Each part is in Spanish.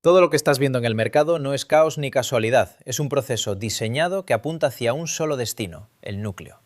Todo lo que estás viendo en el mercado no es caos ni casualidad, es un proceso diseñado que apunta hacia un solo destino, el núcleo.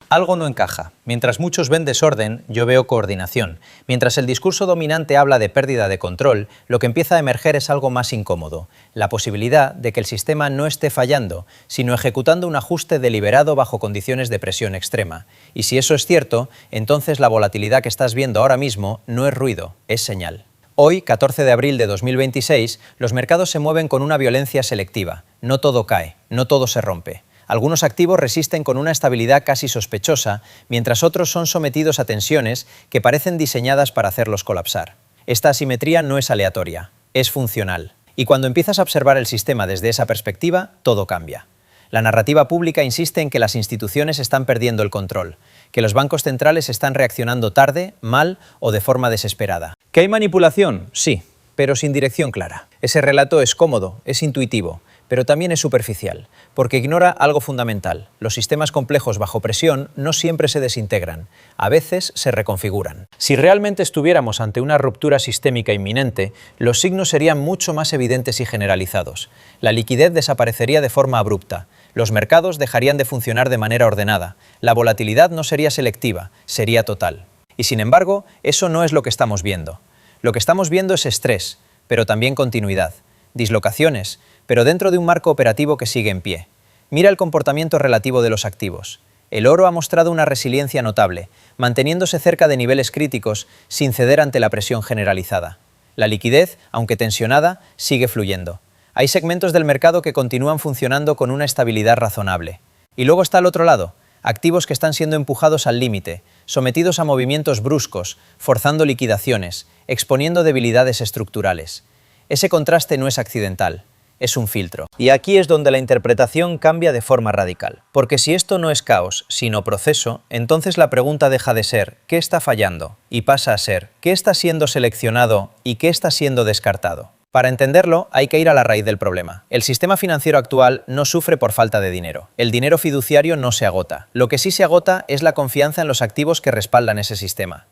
Algo no encaja. Mientras muchos ven desorden, yo veo coordinación. Mientras el discurso dominante habla de pérdida de control, lo que empieza a emerger es algo más incómodo, la posibilidad de que el sistema no esté fallando, sino ejecutando un ajuste deliberado bajo condiciones de presión extrema. Y si eso es cierto, entonces la volatilidad que estás viendo ahora mismo no es ruido, es señal. Hoy, 14 de abril de 2026, los mercados se mueven con una violencia selectiva. No todo cae, no todo se rompe. Algunos activos resisten con una estabilidad casi sospechosa, mientras otros son sometidos a tensiones que parecen diseñadas para hacerlos colapsar. Esta asimetría no es aleatoria, es funcional. Y cuando empiezas a observar el sistema desde esa perspectiva, todo cambia. La narrativa pública insiste en que las instituciones están perdiendo el control, que los bancos centrales están reaccionando tarde, mal o de forma desesperada. ¿Que hay manipulación? Sí, pero sin dirección clara. Ese relato es cómodo, es intuitivo, pero también es superficial, porque ignora algo fundamental. Los sistemas complejos bajo presión no siempre se desintegran, a veces se reconfiguran. Si realmente estuviéramos ante una ruptura sistémica inminente, los signos serían mucho más evidentes y generalizados. La liquidez desaparecería de forma abrupta, los mercados dejarían de funcionar de manera ordenada, la volatilidad no sería selectiva, sería total. Y sin embargo, eso no es lo que estamos viendo. Lo que estamos viendo es estrés, pero también continuidad, dislocaciones, pero dentro de un marco operativo que sigue en pie. Mira el comportamiento relativo de los activos. El oro ha mostrado una resiliencia notable, manteniéndose cerca de niveles críticos sin ceder ante la presión generalizada. La liquidez, aunque tensionada, sigue fluyendo. Hay segmentos del mercado que continúan funcionando con una estabilidad razonable. Y luego está al otro lado, activos que están siendo empujados al límite, sometidos a movimientos bruscos, forzando liquidaciones, exponiendo debilidades estructurales. Ese contraste no es accidental. Es un filtro. Y aquí es donde la interpretación cambia de forma radical. Porque si esto no es caos, sino proceso, entonces la pregunta deja de ser ¿qué está fallando? Y pasa a ser ¿qué está siendo seleccionado y qué está siendo descartado? Para entenderlo, hay que ir a la raíz del problema. El sistema financiero actual no sufre por falta de dinero. El dinero fiduciario no se agota. Lo que sí se agota es la confianza en los activos que respaldan ese sistema.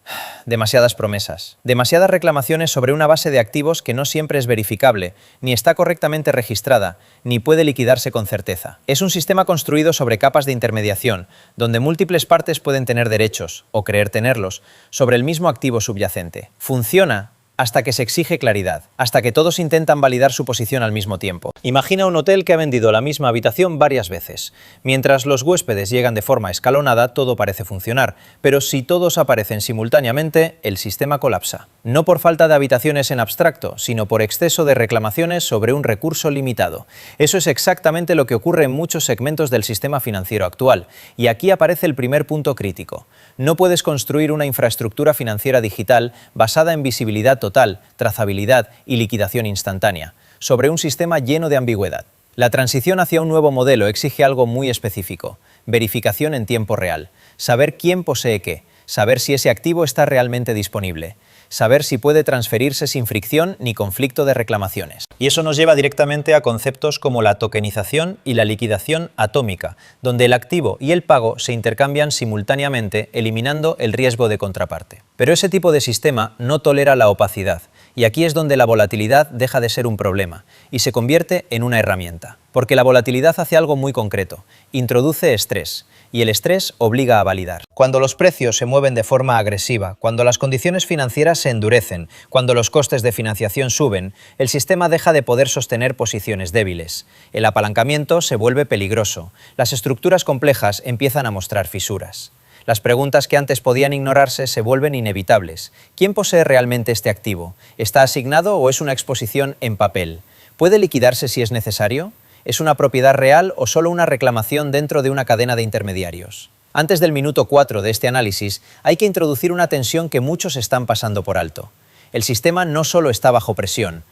Demasiadas promesas. Demasiadas reclamaciones sobre una base de activos que no siempre es verificable, ni está correctamente registrada, ni puede liquidarse con certeza. Es un sistema construido sobre capas de intermediación, donde múltiples partes pueden tener derechos, o creer tenerlos, sobre el mismo activo subyacente. Funciona hasta que se exige claridad, hasta que todos intentan validar su posición al mismo tiempo. Imagina un hotel que ha vendido la misma habitación varias veces. Mientras los huéspedes llegan de forma escalonada, todo parece funcionar, pero si todos aparecen simultáneamente, el sistema colapsa. No por falta de habitaciones en abstracto, sino por exceso de reclamaciones sobre un recurso limitado. Eso es exactamente lo que ocurre en muchos segmentos del sistema financiero actual, y aquí aparece el primer punto crítico. No puedes construir una infraestructura financiera digital basada en visibilidad total, trazabilidad y liquidación instantánea, sobre un sistema lleno de ambigüedad. La transición hacia un nuevo modelo exige algo muy específico: verificación en tiempo real, saber quién posee qué, saber si ese activo está realmente disponible, saber si puede transferirse sin fricción ni conflicto de reclamaciones. Y eso nos lleva directamente a conceptos como la tokenización y la liquidación atómica, donde el activo y el pago se intercambian simultáneamente, eliminando el riesgo de contraparte. Pero ese tipo de sistema no tolera la opacidad, y aquí es donde la volatilidad deja de ser un problema y se convierte en una herramienta. Porque la volatilidad hace algo muy concreto: introduce estrés, y el estrés obliga a validar. Cuando los precios se mueven de forma agresiva, cuando las condiciones financieras se endurecen, cuando los costes de financiación suben, el sistema deja de poder sostener posiciones débiles. El apalancamiento se vuelve peligroso. Las estructuras complejas empiezan a mostrar fisuras. Las preguntas que antes podían ignorarse se vuelven inevitables. ¿Quién posee realmente este activo? ¿Está asignado o es una exposición en papel? ¿Puede liquidarse si es necesario? ¿Es una propiedad real o solo una reclamación dentro de una cadena de intermediarios? Antes del minuto 4 de este análisis, hay que introducir una tensión que muchos están pasando por alto. El sistema no solo está bajo presión,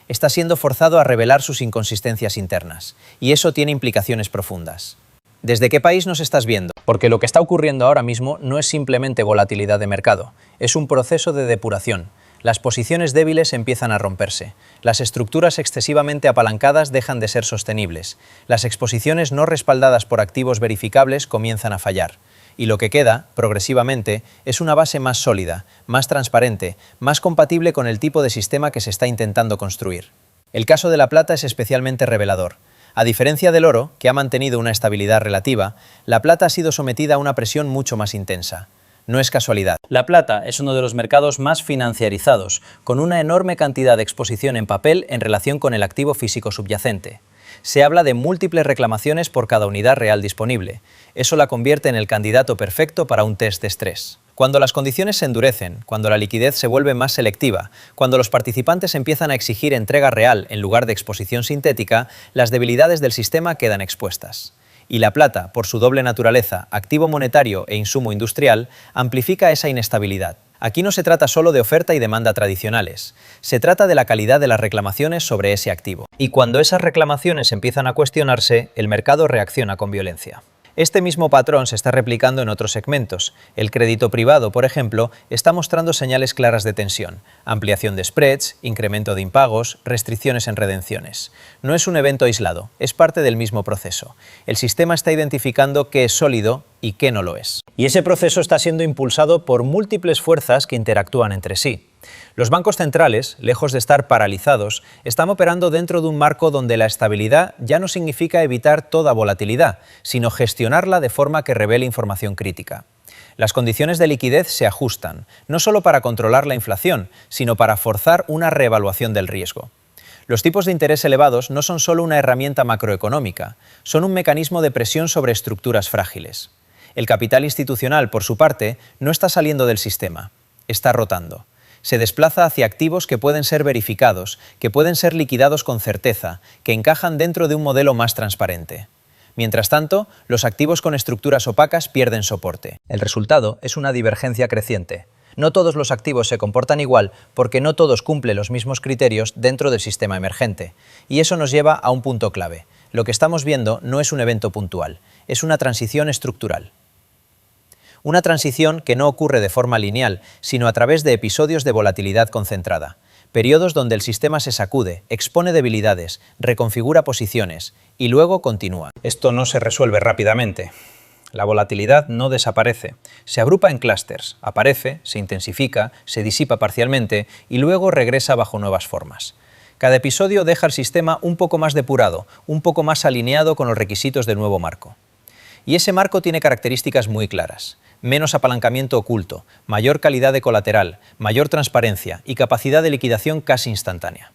está siendo forzado a revelar sus inconsistencias internas, y eso tiene implicaciones profundas. ¿Desde qué país nos estás viendo? Porque lo que está ocurriendo ahora mismo no es simplemente volatilidad de mercado, es un proceso de depuración. Las posiciones débiles empiezan a romperse, las estructuras excesivamente apalancadas dejan de ser sostenibles, las exposiciones no respaldadas por activos verificables comienzan a fallar. y lo que queda, progresivamente, es una base más sólida, más transparente, más compatible con el tipo de sistema que se está intentando construir. El caso de la plata es especialmente revelador. A diferencia del oro, que ha mantenido una estabilidad relativa, la plata ha sido sometida a una presión mucho más intensa. No es casualidad. La plata es uno de los mercados más financiarizados, con una enorme cantidad de exposición en papel en relación con el activo físico subyacente. Se habla de múltiples reclamaciones por cada unidad real disponible. Eso la convierte en el candidato perfecto para un test de estrés. Cuando las condiciones se endurecen, cuando la liquidez se vuelve más selectiva, cuando los participantes empiezan a exigir entrega real en lugar de exposición sintética, las debilidades del sistema quedan expuestas. Y la plata, por su doble naturaleza, activo monetario e insumo industrial, amplifica esa inestabilidad. Aquí no se trata solo de oferta y demanda tradicionales, se trata de la calidad de las reclamaciones sobre ese activo. Y cuando esas reclamaciones empiezan a cuestionarse, el mercado reacciona con violencia. Este mismo patrón se está replicando en otros segmentos. El crédito privado, por ejemplo, está mostrando señales claras de tensión, ampliación de spreads, incremento de impagos, restricciones en redenciones. No es un evento aislado, es parte del mismo proceso. El sistema está identificando qué es sólido y qué no lo es. Y ese proceso está siendo impulsado por múltiples fuerzas que interactúan entre sí. Los bancos centrales, lejos de estar paralizados, están operando dentro de un marco donde la estabilidad ya no significa evitar toda volatilidad, sino gestionarla de forma que revele información crítica. Las condiciones de liquidez se ajustan, no solo para controlar la inflación, sino para forzar una reevaluación del riesgo. Los tipos de interés elevados no son solo una herramienta macroeconómica, son un mecanismo de presión sobre estructuras frágiles. El capital institucional, por su parte, no está saliendo del sistema, está rotando. Se desplaza hacia activos que pueden ser verificados, que pueden ser liquidados con certeza, que encajan dentro de un modelo más transparente. Mientras tanto, los activos con estructuras opacas pierden soporte. El resultado es una divergencia creciente. No todos los activos se comportan igual porque no todos cumplen los mismos criterios dentro del sistema emergente. Y eso nos lleva a un punto clave. Lo que estamos viendo no es un evento puntual, es una transición estructural. Una transición que no ocurre de forma lineal, sino a través de episodios de volatilidad concentrada. Periodos donde el sistema se sacude, expone debilidades, reconfigura posiciones y luego continúa. Esto no se resuelve rápidamente. La volatilidad no desaparece. Se agrupa en clústeres, aparece, se intensifica, se disipa parcialmente y luego regresa bajo nuevas formas. Cada episodio deja el sistema un poco más depurado, un poco más alineado con los requisitos del nuevo marco. Y ese marco tiene características muy claras. Menos apalancamiento oculto, mayor calidad de colateral, mayor transparencia y capacidad de liquidación casi instantánea.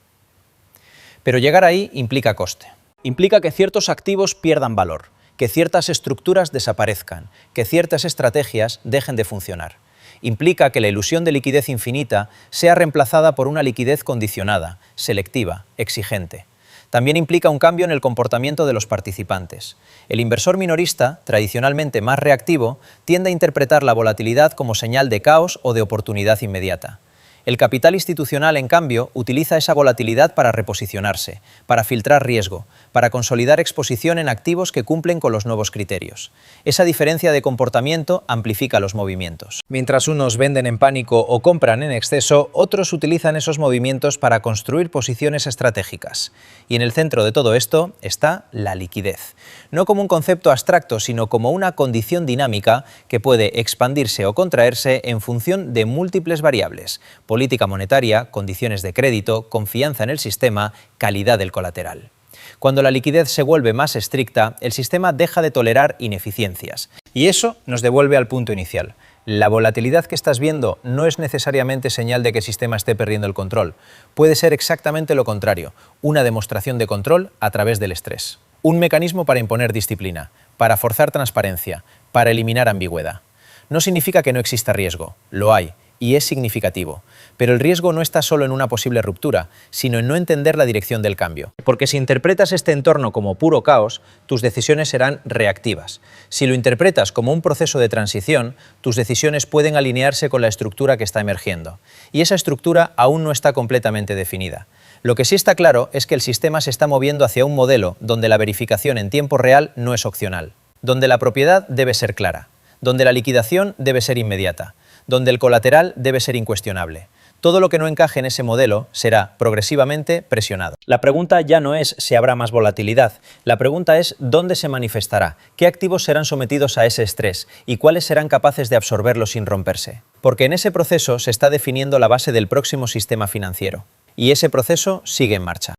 Pero llegar ahí implica coste. Implica que ciertos activos pierdan valor, que ciertas estructuras desaparezcan, que ciertas estrategias dejen de funcionar. Implica que la ilusión de liquidez infinita sea reemplazada por una liquidez condicionada, selectiva, exigente. También implica un cambio en el comportamiento de los participantes. El inversor minorista, tradicionalmente más reactivo, tiende a interpretar la volatilidad como señal de caos o de oportunidad inmediata. El capital institucional, en cambio, utiliza esa volatilidad para reposicionarse, para filtrar riesgo, para consolidar exposición en activos que cumplen con los nuevos criterios. Esa diferencia de comportamiento amplifica los movimientos. Mientras unos venden en pánico o compran en exceso, otros utilizan esos movimientos para construir posiciones estratégicas. Y en el centro de todo esto está la liquidez. No como un concepto abstracto, sino como una condición dinámica que puede expandirse o contraerse en función de múltiples variables: política monetaria, condiciones de crédito, confianza en el sistema, calidad del colateral. Cuando la liquidez se vuelve más estricta, el sistema deja de tolerar ineficiencias. Y eso nos devuelve al punto inicial. La volatilidad que estás viendo no es necesariamente señal de que el sistema esté perdiendo el control. Puede ser exactamente lo contrario, una demostración de control a través del estrés. Un mecanismo para imponer disciplina, para forzar transparencia, para eliminar ambigüedad. No significa que no exista riesgo, lo hay, y es significativo. Pero el riesgo no está solo en una posible ruptura, sino en no entender la dirección del cambio. Porque si interpretas este entorno como puro caos, tus decisiones serán reactivas. Si lo interpretas como un proceso de transición, tus decisiones pueden alinearse con la estructura que está emergiendo. Y esa estructura aún no está completamente definida. Lo que sí está claro es que el sistema se está moviendo hacia un modelo donde la verificación en tiempo real no es opcional, donde la propiedad debe ser clara, donde la liquidación debe ser inmediata, donde el colateral debe ser incuestionable, Todo lo que no encaje en ese modelo será progresivamente presionado. La pregunta ya no es si habrá más volatilidad, la pregunta es dónde se manifestará, qué activos serán sometidos a ese estrés y cuáles serán capaces de absorberlo sin romperse. Porque en ese proceso se está definiendo la base del próximo sistema financiero. Y ese proceso sigue en marcha.